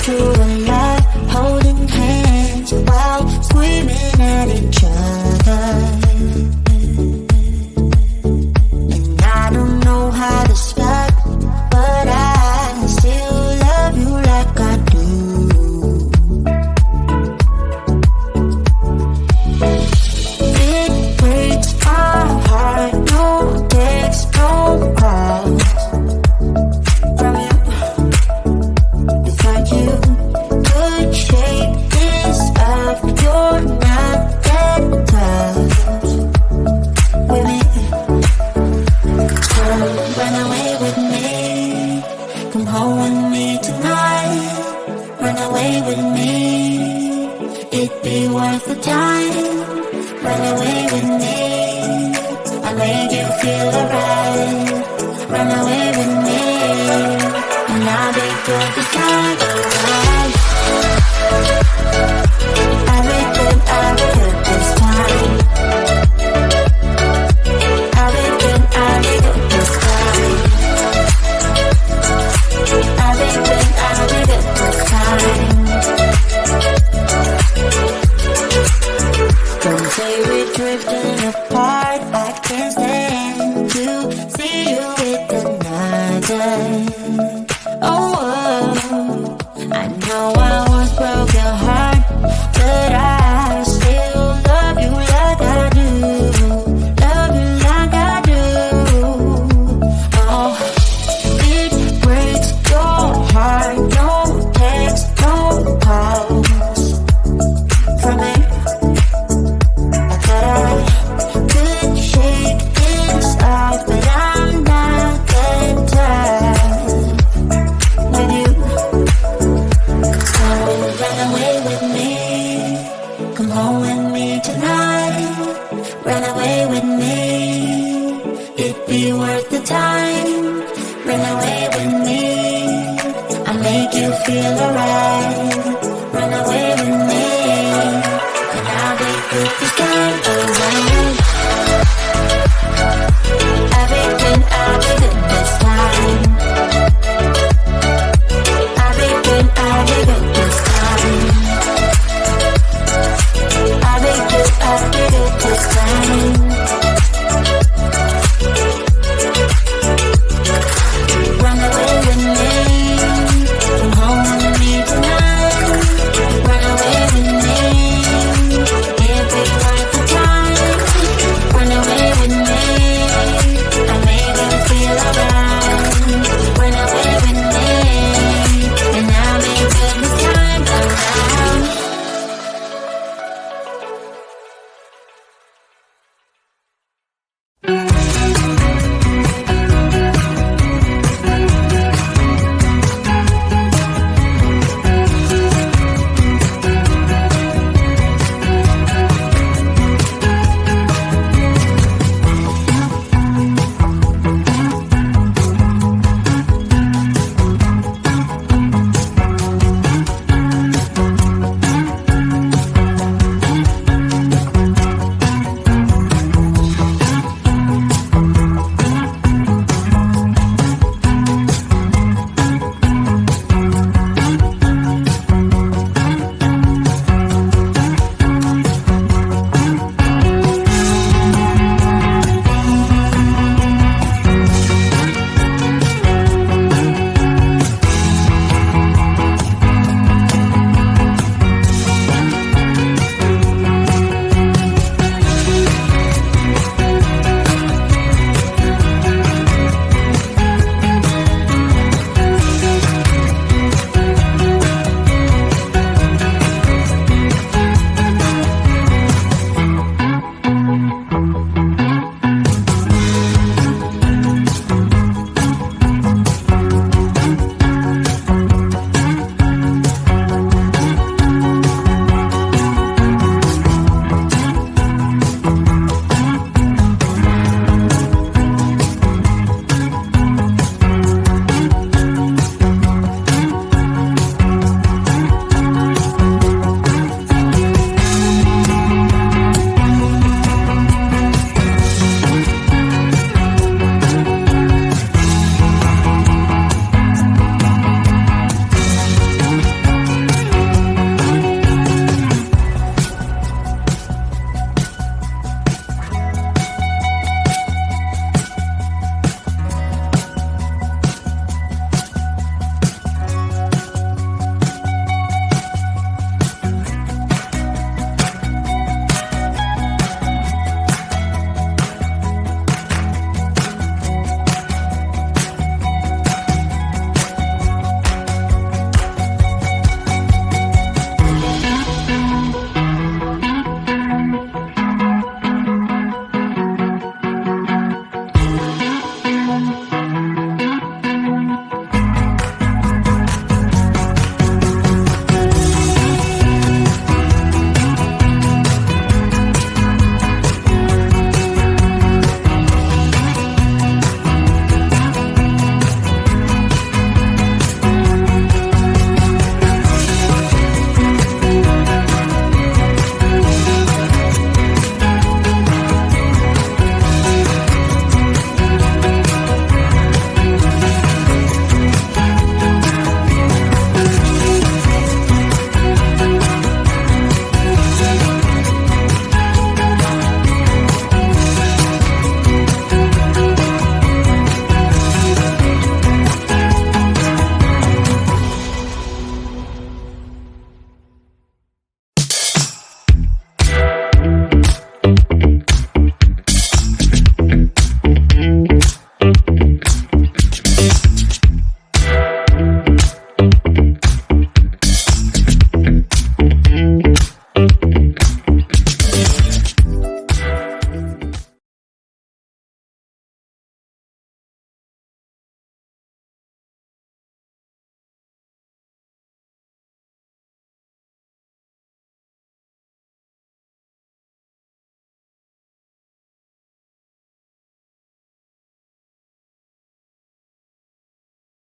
true alive, holding hands while screaming at each other. And I don't know how to stop, but I still love you like I do. It breaks my heart, no text, no calls from you. Without you, could shake this off, but you're not that tough with me. So run away with me, come home with me tonight. Run away with me, it'd be worth the time. Run away with me, I'll make you feel alright. Run away with me, and I'll be good this time, alright. I'll be good this time. I'll be good this time. I'll be good this time. Don't say we're drifting apart, I can't stand to see you with another. Oh, I know I once broke your heart, but I still love you like I do. Love you like I do. Oh, it breaks your heart, no text, no calls from me. I thought I could shake this off, but I'm not that tough with you. So run away with me, come home with me tonight. Run away with me, it'd be worth the time. Run away with me, I'll make you feel alright.